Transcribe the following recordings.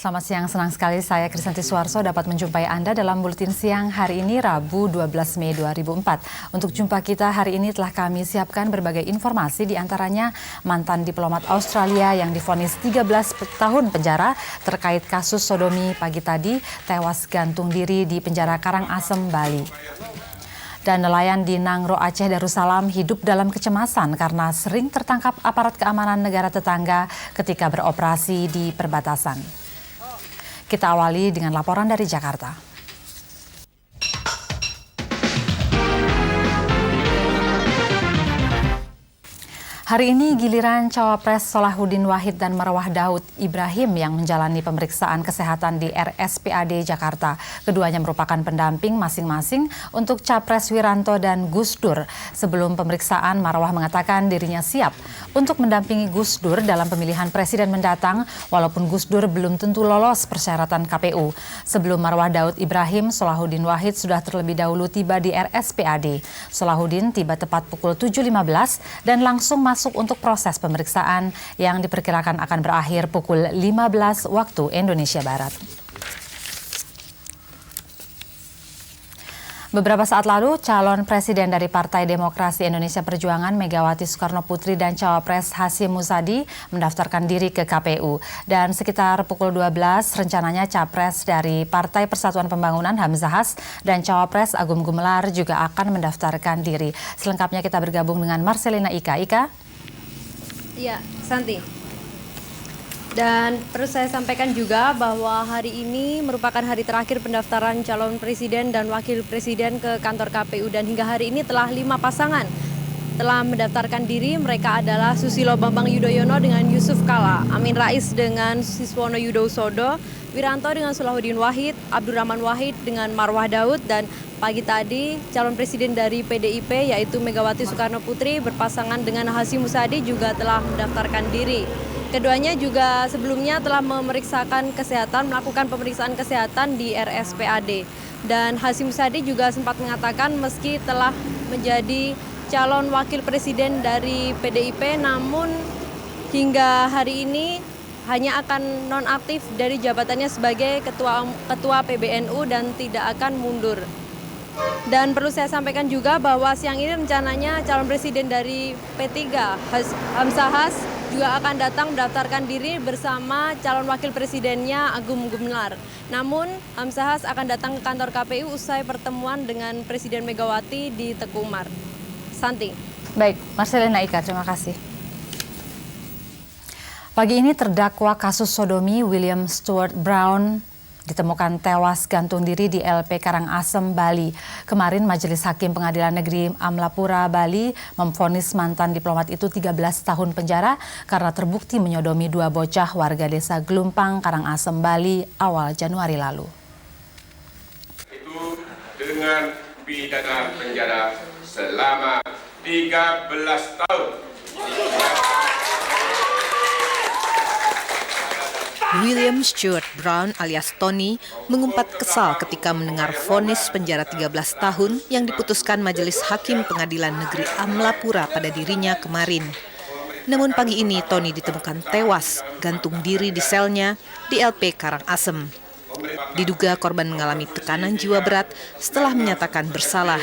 Selamat siang, senang sekali saya Krisanti Suarso dapat menjumpai Anda dalam Buletin Siang hari ini Rabu 12 Mei 2004. Untuk jumpa kita hari ini telah kami siapkan berbagai informasi, diantaranya mantan diplomat Australia yang divonis 13 tahun penjara terkait kasus sodomi pagi tadi tewas gantung diri di penjara Karangasem, Bali. Dan nelayan di Nangro, Aceh Darussalam hidup dalam kecemasan karena sering tertangkap aparat keamanan negara tetangga ketika beroperasi di perbatasan. Kita awali dengan laporan dari Jakarta. Hari ini giliran Cawapres Solahuddin Wahid dan Marwah Daud Ibrahim yang menjalani pemeriksaan kesehatan di RSPAD Jakarta. Keduanya merupakan pendamping masing-masing untuk Capres Wiranto dan Gus Dur. Sebelum pemeriksaan, Marwah mengatakan dirinya siap untuk mendampingi Gus Dur dalam pemilihan presiden mendatang, walaupun Gus Dur belum tentu lolos persyaratan KPU. Sebelum Marwah Daud Ibrahim, Solahuddin Wahid sudah terlebih dahulu tiba di RSPAD. Solahuddin tiba tepat pukul 7.15 dan langsung masuk untuk proses pemeriksaan yang diperkirakan akan berakhir pukul 15 waktu Indonesia Barat. Beberapa saat lalu, calon presiden dari Partai Demokrasi Indonesia Perjuangan Megawati Soekarnoputri dan Cawapres Hasyim Muzadi mendaftarkan diri ke KPU. Dan sekitar pukul 12 rencananya Capres dari Partai Persatuan Pembangunan Hamzah Has dan Cawapres Agung Gumelar juga akan mendaftarkan diri. Selengkapnya kita bergabung dengan Marcelina Ika. Iya, Santi. Dan perlu saya sampaikan juga bahwa hari ini merupakan hari terakhir pendaftaran calon presiden dan wakil presiden ke kantor KPU, dan hingga hari ini telah 5 pasangan telah mendaftarkan diri. Mereka adalah Susilo Bambang Yudhoyono dengan Yusuf Kala, Amin Rais dengan Siswono Yudhosodo, Wiranto dengan Solahuddin Wahid, Abdurrahman Wahid dengan Marwah Daud, dan pagi tadi calon presiden dari PDIP yaitu Megawati Soekarnoputri berpasangan dengan Hasyim Muzadi juga telah mendaftarkan diri. Keduanya juga sebelumnya telah melakukan pemeriksaan kesehatan di RSPAD. Dan Hasyim Muzadi juga sempat mengatakan meski telah menjadi calon wakil presiden dari PDIP, namun hingga hari ini hanya akan nonaktif dari jabatannya sebagai ketua PBNU dan tidak akan mundur. Dan perlu saya sampaikan juga bahwa siang ini rencananya calon presiden dari P3 Hamzah Has juga akan datang mendaftarkan diri bersama calon wakil presidennya Agung Gumelar. Namun Hamzah Has akan datang ke kantor KPU usai pertemuan dengan Presiden Megawati di Teku Umar. Santi. Baik, Marcelina Ika, terima kasih. Pagi ini terdakwa kasus sodomi William Stuart Brown ditemukan tewas gantung diri di LP Karangasem, Bali. Kemarin Majelis Hakim Pengadilan Negeri Amlapura, Bali memvonis mantan diplomat itu 13 tahun penjara karena terbukti menyodomi 2 bocah warga desa Gelumpang, Karangasem, Bali awal Januari lalu. Itu dengan pidana penjara selama 13 tahun. William Stuart Brown alias Tony mengumpat kesal ketika mendengar vonis penjara 13 tahun yang diputuskan Majelis Hakim Pengadilan Negeri Amlapura pada dirinya kemarin. Namun pagi ini Tony ditemukan tewas gantung diri di selnya di LP Karangasem. Diduga korban mengalami tekanan jiwa berat setelah menyatakan bersalah.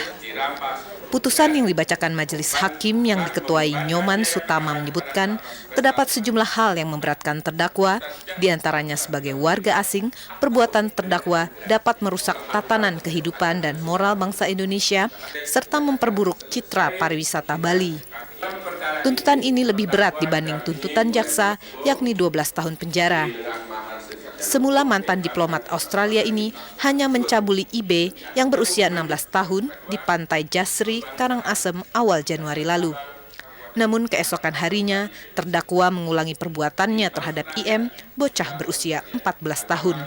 Putusan yang dibacakan Majelis Hakim yang diketuai Nyoman Sutama menyebutkan terdapat sejumlah hal yang memberatkan terdakwa, diantaranya sebagai warga asing, perbuatan terdakwa dapat merusak tatanan kehidupan dan moral bangsa Indonesia, serta memperburuk citra pariwisata Bali. Tuntutan ini lebih berat dibanding tuntutan jaksa, yakni 12 tahun penjara. Semula mantan diplomat Australia ini hanya mencabuli IB yang berusia 16 tahun di pantai Jasri, Karangasem awal Januari lalu. Namun keesokan harinya, terdakwa mengulangi perbuatannya terhadap IM, bocah berusia 14 tahun.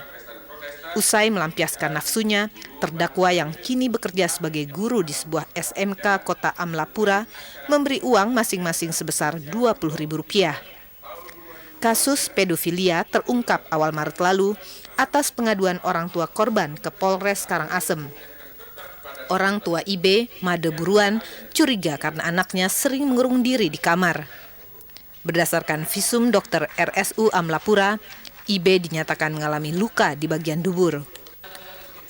Usai melampiaskan nafsunya, terdakwa yang kini bekerja sebagai guru di sebuah SMK Kota Amlapura memberi uang masing-masing sebesar Rp20.000. Kasus pedofilia terungkap awal Maret lalu atas pengaduan orang tua korban ke Polres Karangasem. Orang tua IB, Made Buruan, curiga karena anaknya sering mengurung diri di kamar. Berdasarkan visum dokter RSU Amlapura, IB dinyatakan mengalami luka di bagian dubur.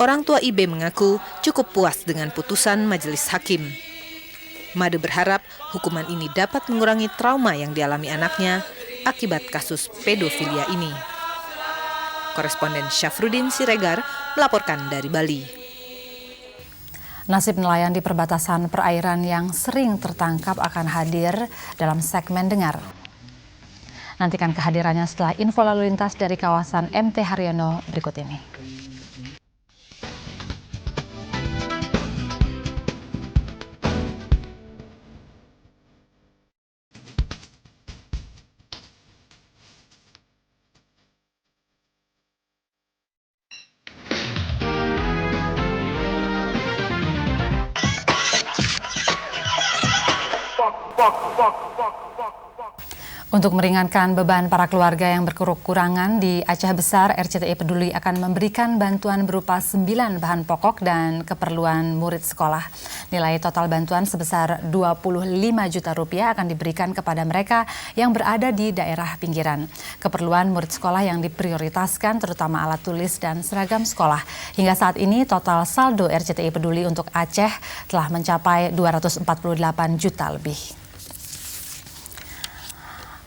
Orang tua IB mengaku cukup puas dengan putusan majelis hakim. Made berharap hukuman ini dapat mengurangi trauma yang dialami anaknya akibat kasus pedofilia ini. Koresponden Syafruddin Siregar melaporkan dari Bali. Nasib nelayan di perbatasan perairan yang sering tertangkap akan hadir dalam segmen Dengar. Nantikan kehadirannya setelah info lalu lintas dari kawasan MT Haryono berikut ini. Untuk meringankan beban para keluarga yang berkekurangan di Aceh Besar, RCTI Peduli akan memberikan bantuan berupa 9 bahan pokok dan keperluan murid sekolah. Nilai total bantuan sebesar 25 juta rupiah akan diberikan kepada mereka yang berada di daerah pinggiran. Keperluan murid sekolah yang diprioritaskan terutama alat tulis dan seragam sekolah. Hingga saat ini total saldo RCTI Peduli untuk Aceh telah mencapai 248 juta lebih.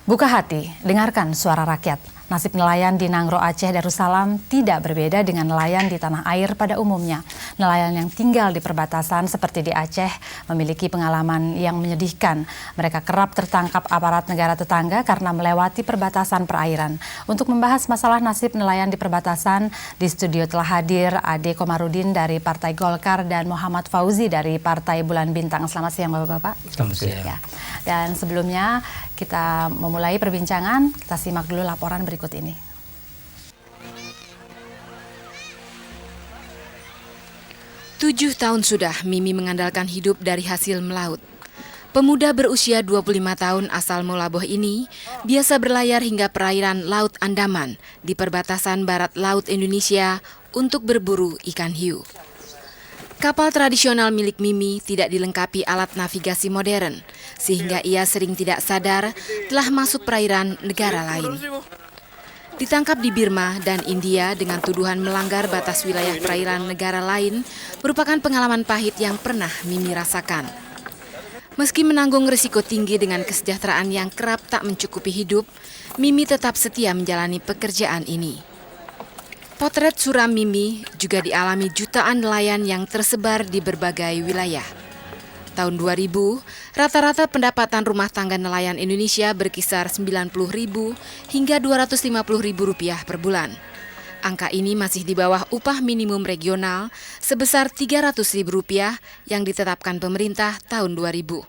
Buka hati, dengarkan suara rakyat. Nasib nelayan di Nangro Aceh Darussalam tidak berbeda dengan nelayan di tanah air pada umumnya. Nelayan yang tinggal di perbatasan seperti di Aceh memiliki pengalaman yang menyedihkan. Mereka kerap tertangkap aparat negara tetangga karena melewati perbatasan perairan. Untuk membahas masalah nasib nelayan di perbatasan, di studio telah hadir Ade Komarudin dari Partai Golkar dan Muhammad Fauzi dari Partai Bulan Bintang. Selamat siang Bapak-Bapak. Selamat siang. Ya. Dan sebelumnya kita memulai perbincangan, kita simak dulu laporan berikut ini. Tujuh tahun sudah Mimi mengandalkan hidup dari hasil melaut. Pemuda berusia 25 tahun asal Molaboh ini biasa berlayar hingga perairan Laut Andaman di perbatasan barat Laut Indonesia untuk berburu ikan hiu. Kapal tradisional milik Mimi tidak dilengkapi alat navigasi modern, sehingga ia sering tidak sadar telah masuk perairan negara lain. Ditangkap di Birma dan India dengan tuduhan melanggar batas wilayah perairan negara lain merupakan pengalaman pahit yang pernah Mimi rasakan. Meski menanggung risiko tinggi dengan kesejahteraan yang kerap tak mencukupi hidup, Mimi tetap setia menjalani pekerjaan ini. Potret suram Mimi juga dialami jutaan nelayan yang tersebar di berbagai wilayah. Tahun 2000, rata-rata pendapatan rumah tangga nelayan Indonesia berkisar Rp90.000 hingga Rp250.000 per bulan. Angka ini masih di bawah upah minimum regional sebesar Rp300.000 yang ditetapkan pemerintah tahun 2000.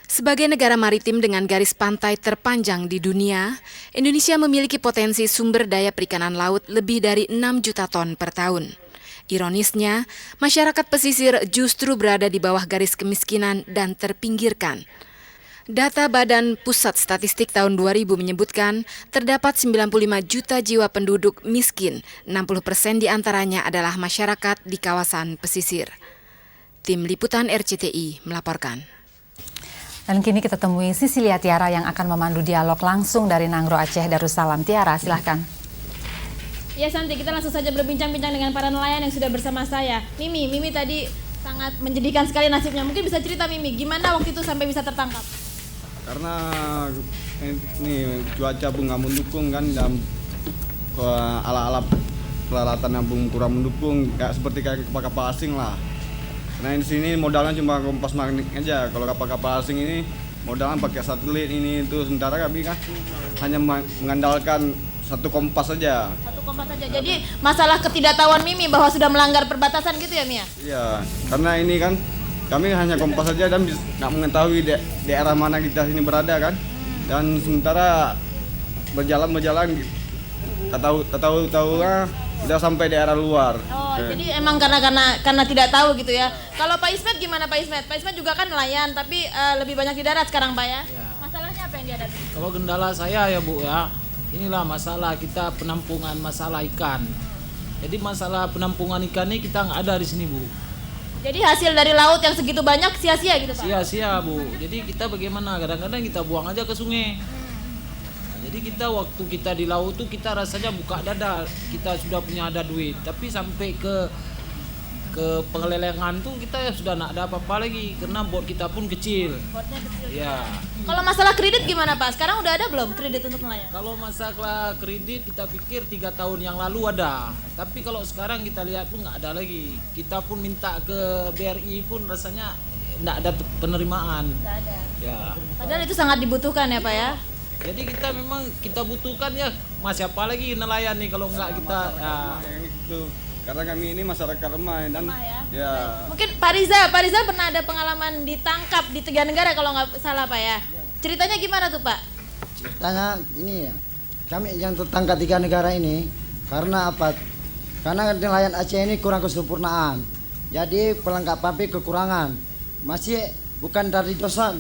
Sebagai negara maritim dengan garis pantai terpanjang di dunia, Indonesia memiliki potensi sumber daya perikanan laut lebih dari 6 juta ton per tahun. Ironisnya, masyarakat pesisir justru berada di bawah garis kemiskinan dan terpinggirkan. Data Badan Pusat Statistik tahun 2000 menyebutkan terdapat 95 juta jiwa penduduk miskin, 60% diantaranya adalah masyarakat di kawasan pesisir. Tim Liputan RCTI melaporkan. Dan kini kita temui Sisilia Tiara yang akan memandu dialog langsung dari Nangro Aceh Darussalam. Tiara, silahkan. Ya Santi, kita langsung saja berbincang-bincang dengan para nelayan yang sudah bersama saya. Mimi tadi sangat menjadikan sekali nasibnya. Mungkin bisa cerita Mimi, gimana waktu itu sampai bisa tertangkap? Karena ini cuaca pun nggak mendukung kan, dan ala-ala peralatan yang pun kurang mendukung, kayak seperti kapal-kapal asing lah. Nah di sini modalnya cuma kompas magnet aja. Kalau kapal-kapal asing ini modalnya pakai satelit ini itu, sementara kami kan hanya mengandalkan satu kompas saja. Satu kompas saja. Jadi masalah ketidaktahuan Mimi bahwa sudah melanggar perbatasan gitu ya Mia? Iya, karena ini kan kami hanya kompas saja dan nggak mengetahui daerah mana kita sini berada kan. Dan sementara berjalan tak tahu kita sampai daerah luar. Oh, jadi emang karena tidak tahu gitu ya. Kalau Pak Ismet gimana Pak Ismet? Pak Ismet juga kan nelayan tapi lebih banyak di darat sekarang Pak ya. Masalahnya apa yang dihadapi? Kalau kendala saya ya Bu ya, inilah masalah kita penampungan masalah ikan. Jadi masalah penampungan ikan ini kita nggak ada di sini Bu. Jadi hasil dari laut yang segitu banyak sia-sia gitu Pak? Sia-sia Bu. Jadi kita bagaimana? Kadang-kadang kita buang aja ke sungai. Jadi kita waktu kita di laut tuh kita rasanya buka dada, kita sudah punya ada duit, tapi sampai ke pengelelengan tuh kita sudah nggak ada apa-apa lagi karena bot kita pun kecil. Botnya kecil. Ya. Kalau masalah kredit gimana Pak? Sekarang udah ada belum kredit untuk nelayan? Kalau masalah kredit kita pikir 3 tahun yang lalu ada, tapi kalau sekarang kita lihat pun nggak ada lagi. Kita pun minta ke BRI pun rasanya nggak ada penerimaan. Nggak ada. Ya. Padahal itu sangat dibutuhkan ya Pak ya? Jadi kita memang kita butuhkan ya, mas siapa lagi nelayan nih kalau nggak kita. Ya. Yang itu. Karena kami ini masyarakat lemah dan Lemah ya? ya. Mungkin Pak Riza pernah ada pengalaman ditangkap di 3 negara kalau nggak salah Pak ya? Ceritanya gimana tuh Pak? Ceritanya ini ya, kami yang tertangkap 3 negara ini karena apa? Karena nelayan Aceh ini kurang kesempurnaan. Jadi pelengkap papi kekurangan. Masih bukan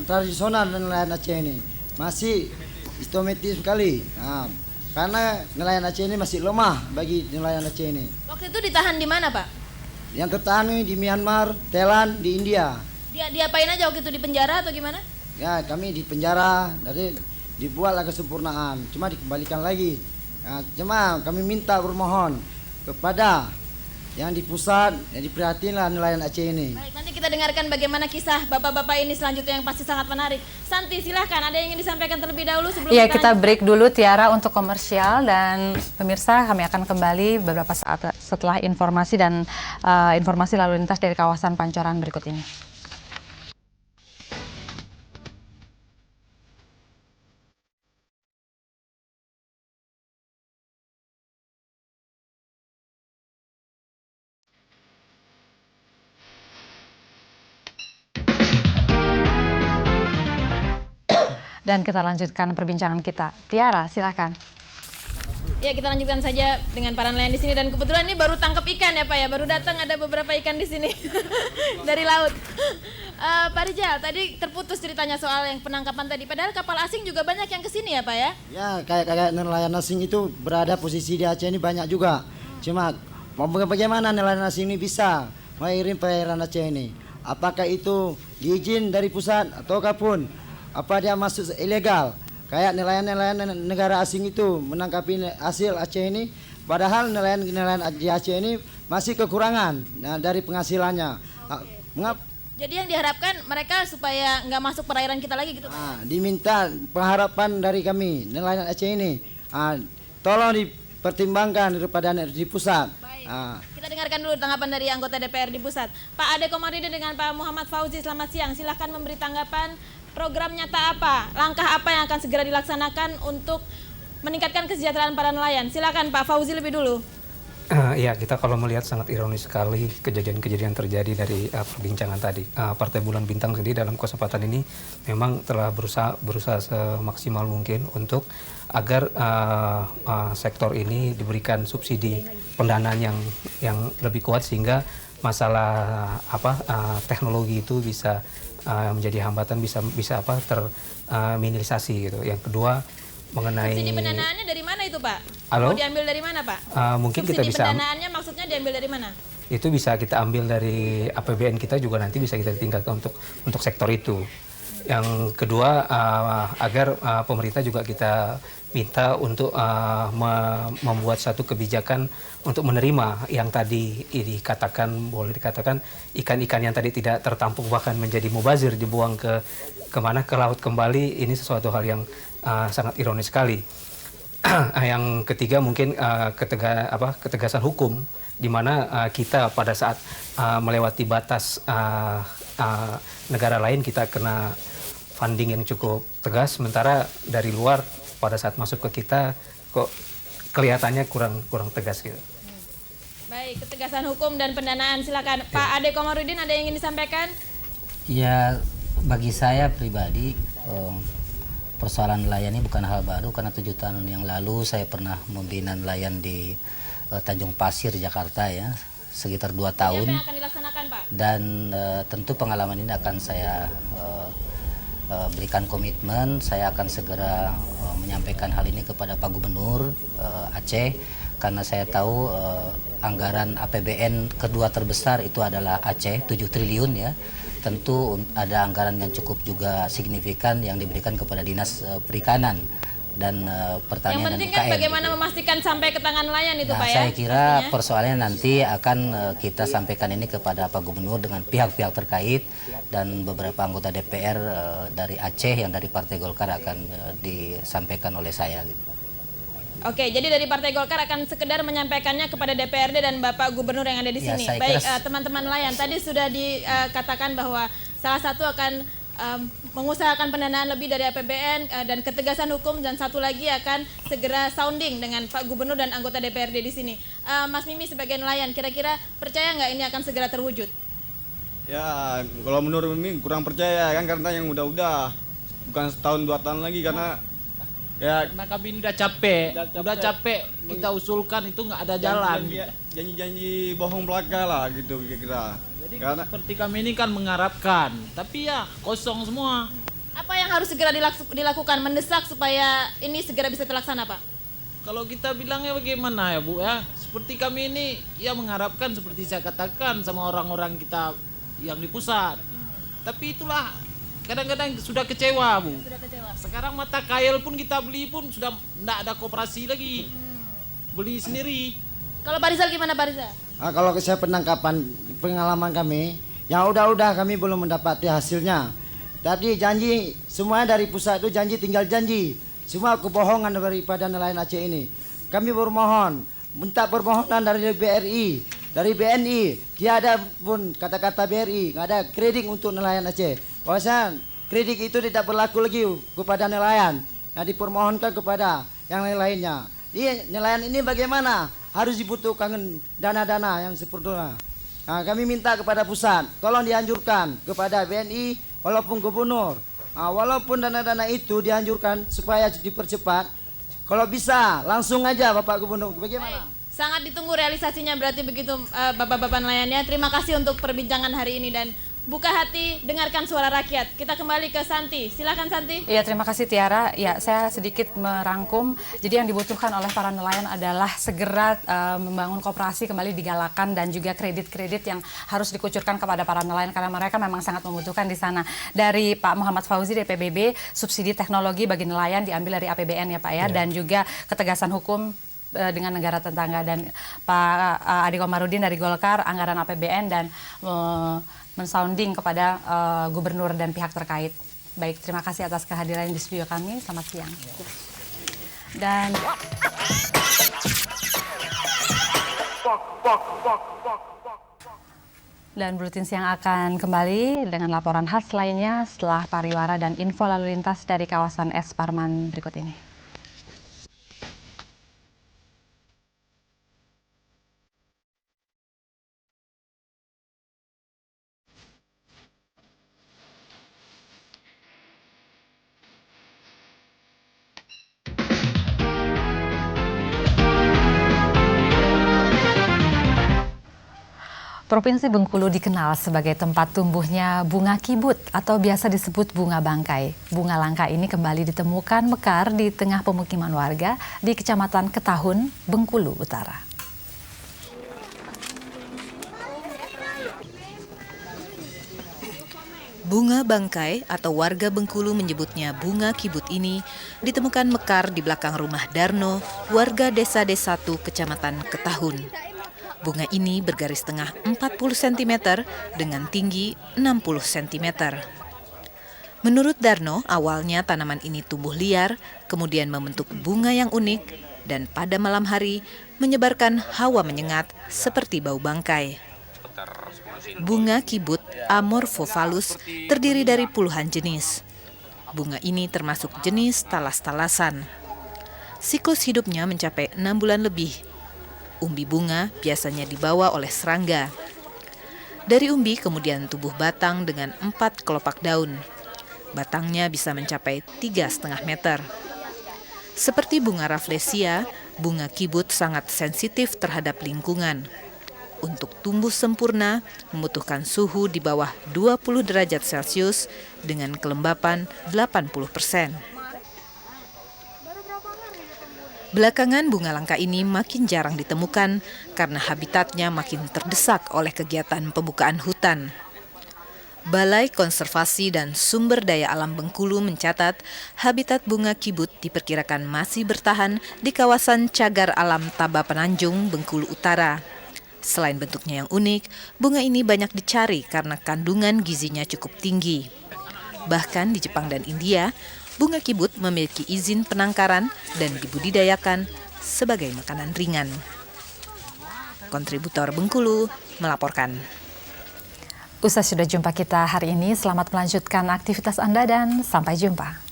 tradisional nelayan Aceh ini. Masih istomatis sekali. Nah, karena nelayan Aceh ini masih lemah bagi nelayan Aceh ini. Waktu itu ditahan di mana Pak? Yang tertahan ini di Myanmar, Thailand, di India. Dia diapain aja waktu itu, di penjara atau gimana? Ya kami di penjara, dari dibuatlah kesempurnaan, cuma dikembalikan lagi. Nah, cuma kami minta bermohon kepada yang di pusat, yang diperhatinlah nelayan Aceh ini. Baik, nanti kita dengarkan bagaimana kisah bapak-bapak ini selanjutnya yang pasti sangat menarik. Santi, silahkan, ada yang ingin disampaikan terlebih dahulu sebelum Iya, kita lanjut? break dulu Tiara untuk komersial, dan pemirsa kami akan kembali beberapa saat setelah informasi dan informasi lalu lintas dari kawasan Pancoran berikut ini. Dan kita lanjutkan perbincangan kita. Tiara, silakan. Ya, kita lanjutkan saja dengan para nelayan di sini, dan kebetulan ini baru tangkap ikan ya Pak ya, baru datang ada beberapa ikan di sini dari laut. Pak Rijal, tadi terputus ceritanya soal yang penangkapan tadi. Padahal kapal asing juga banyak yang kesini ya Pak ya? Ya kayak nelayan asing itu berada posisi di Aceh ini banyak juga. Cuma bagaimana nelayan asing ini bisa mengirim perairan Aceh ini? Apakah itu diizin dari pusat ataukah pun apa dia masuk ilegal? Kayak nelayan-nelayan negara asing itu menangkapi hasil Aceh ini, padahal nelayan-nelayan di Aceh ini masih kekurangan dari penghasilannya. Jadi yang diharapkan mereka supaya nggak masuk perairan kita lagi gitu Pak? Diminta pengharapan dari kami nelayan Aceh ini, tolong dipertimbangkan daripada di pusat. Baik. Kita dengarkan dulu tanggapan dari anggota DPR di pusat. Pak Ade Komarudin dengan Pak Muhammad Fauzi, selamat siang. Silahkan memberi tanggapan. Program nyata apa? Langkah apa yang akan segera dilaksanakan untuk meningkatkan kesejahteraan para nelayan? Silakan Pak Fauzi lebih dulu. Ya, kita kalau melihat sangat ironis sekali kejadian-kejadian terjadi dari perbincangan tadi. Partai Bulan Bintang sendiri dalam kesempatan ini memang telah berusaha semaksimal mungkin untuk agar sektor ini diberikan subsidi pendanaan yang lebih kuat, sehingga masalah teknologi itu bisa menjadi hambatan, bisa terminimalisasi gitu. Yang kedua, mengenai subsidi pendanaannya dari mana itu Pak? Halo? Mau diambil dari mana Pak? Mungkin subsidi kita bisa pendanaannya maksudnya diambil dari mana? Itu bisa kita ambil dari APBN kita, juga nanti bisa kita tinggalkan untuk sektor itu. Yang kedua, agar pemerintah juga kita minta untuk membuat satu kebijakan untuk menerima yang tadi boleh dikatakan ikan-ikan yang tadi tidak tertampung bahkan menjadi mubazir, dibuang ke laut kembali. Ini sesuatu hal yang sangat ironis sekali. Yang ketiga mungkin ketegasan hukum, di mana kita pada saat melewati batas negara lain kita kena funding yang cukup tegas, sementara dari luar pada saat masuk ke kita kok kelihatannya kurang tegas gitu. Baik, ketegasan hukum dan pendanaan, silakan Pak Ade Komarudin, ada yang ingin disampaikan? Ya, bagi saya pribadi persoalan nelayan ini bukan hal baru, karena 7 tahun yang lalu saya pernah membina nelayan di Tanjung Pasir, Jakarta ya, sekitar 2 tahun. Apa yang akan dilaksanakan Pak? Dan tentu pengalaman ini akan saya berikan komitmen. Saya akan segera menyampaikan hal ini kepada Pak Gubernur Aceh, karena saya tahu anggaran APBN kedua terbesar itu adalah Aceh, 7 triliun ya. Tentu ada anggaran yang cukup juga signifikan yang diberikan kepada Dinas Perikanan. dan pertanian Yang penting dan kan UKM. bagaimana memastikan sampai ke tangan nelayan itu Nah, Pak ya? saya kira Artinya? persoalannya nanti akan kita sampaikan ini kepada Pak Gubernur dengan pihak-pihak terkait dan beberapa anggota DPR dari Aceh yang dari Partai Golkar akan disampaikan oleh saya. Gitu. Oke, jadi dari Partai Golkar akan sekedar menyampaikannya kepada DPRD dan Bapak Gubernur yang ada di Ya, sini. saya Baik, kira- teman-teman nelayan, tadi sudah dikatakan bahwa salah satu akan mengusahakan pendanaan lebih dari APBN dan ketegasan hukum, dan satu lagi akan segera sounding dengan Pak Gubernur dan anggota DPRD di sini. Mas Mimi sebagai nelayan, kira-kira percaya nggak ini akan segera terwujud? Ya, kalau menurut Mimi kurang percaya kan, karena yang udah bukan setahun 2 tahun lagi, karena ya Karena kami ini udah capek kita usulkan itu nggak ada jalan. janji-janji bohong belaka lah gitu kira-kira. Jadi Karena seperti kami ini kan mengharapkan, tapi ya kosong semua. Apa yang harus segera dilakukan, mendesak supaya ini segera bisa terlaksana Pak? Kalau kita bilangnya bagaimana ya Bu ya? Seperti kami ini ya mengharapkan seperti saya katakan sama orang-orang kita yang di pusat. Tapi itulah kadang-kadang sudah kecewa Bu. Sudah kecewa. Sekarang mata kail pun kita beli pun sudah tidak ada koperasi lagi. Beli sendiri. Kalau Pak Rizal gimana Pak Rizal? Kalau saya penangkapan pengalaman kami, yang udah kami belum mendapati hasilnya. Tadi janji semuanya dari pusat itu janji tinggal janji. Semua kebohongan daripada nelayan Aceh ini. Kami bermohon, minta permohonan dari BRI, dari BNI, tiada pun kata-kata BRI, nggak ada kredit untuk nelayan Aceh. Bahwasan kredit itu tidak berlaku lagi kepada nelayan. Nah, dipermohonkan kepada yang lain-lainnya. Nelayan ini bagaimana? Harus dibutuhkan dana-dana yang seperti itu. Nah, kami minta kepada pusat, tolong dianjurkan kepada BNI walaupun gubernur. Nah, walaupun dana-dana itu dianjurkan supaya dipercepat. Kalau bisa langsung aja Bapak Gubernur. Bagaimana? Sangat ditunggu realisasinya berarti begitu Bapak-bapak nelayannya. Terima kasih untuk perbincangan hari ini dan buka hati, dengarkan suara rakyat. Kita kembali ke Santi. Silakan Santi. Ya, terima kasih Tiara. Ya, saya sedikit merangkum. Jadi yang dibutuhkan oleh para nelayan adalah segera membangun koperasi kembali digalakan dan juga kredit-kredit yang harus dikucurkan kepada para nelayan karena mereka memang sangat membutuhkan di sana. Dari Pak Muhammad Fauzi dari PBB, subsidi teknologi bagi nelayan diambil dari APBN ya Pak ya, dan juga ketegasan hukum dengan negara tetangga, dan Pak Ade Komarudin dari Golkar anggaran APBN dan mensounding kepada gubernur dan pihak terkait. Baik, terima kasih atas kehadiran di studio kami. Selamat siang. Dan Buletin Siang akan kembali dengan laporan khas lainnya setelah pariwara dan info lalu lintas dari kawasan S Parman berikut ini. Provinsi Bengkulu dikenal sebagai tempat tumbuhnya bunga kibut atau biasa disebut bunga bangkai. Bunga langka ini kembali ditemukan mekar di tengah pemukiman warga di Kecamatan Ketahun, Bengkulu Utara. Bunga bangkai atau warga Bengkulu menyebutnya bunga kibut ini ditemukan mekar di belakang rumah Darno, warga Desa D1 Kecamatan Ketahun. Bunga ini bergaris tengah 40 cm dengan tinggi 60 cm. Menurut Darno, awalnya tanaman ini tumbuh liar, kemudian membentuk bunga yang unik, dan pada malam hari menyebarkan hawa menyengat seperti bau bangkai. Bunga kibut Amorphophallus terdiri dari puluhan jenis. Bunga ini termasuk jenis talas-talasan. Siklus hidupnya mencapai 6 bulan lebih. Umbi bunga biasanya dibawa oleh serangga. Dari umbi kemudian tumbuh batang dengan 4 kelopak daun. Batangnya bisa mencapai 3,5 meter. Seperti bunga Rafflesia, bunga kibut sangat sensitif terhadap lingkungan. Untuk tumbuh sempurna membutuhkan suhu di bawah 20 derajat Celcius dengan kelembapan 80%. Belakangan bunga langka ini makin jarang ditemukan karena habitatnya makin terdesak oleh kegiatan pembukaan hutan. Balai Konservasi dan Sumber Daya Alam Bengkulu mencatat habitat bunga kibut diperkirakan masih bertahan di kawasan Cagar Alam Taba Penanjung, Bengkulu Utara. Selain bentuknya yang unik, bunga ini banyak dicari karena kandungan gizinya cukup tinggi. Bahkan di Jepang dan India, bunga kibut memiliki izin penangkaran dan dibudidayakan sebagai makanan ringan. Kontributor Bengkulu melaporkan. Usai sudah jumpa kita hari ini, selamat melanjutkan aktivitas Anda dan sampai jumpa.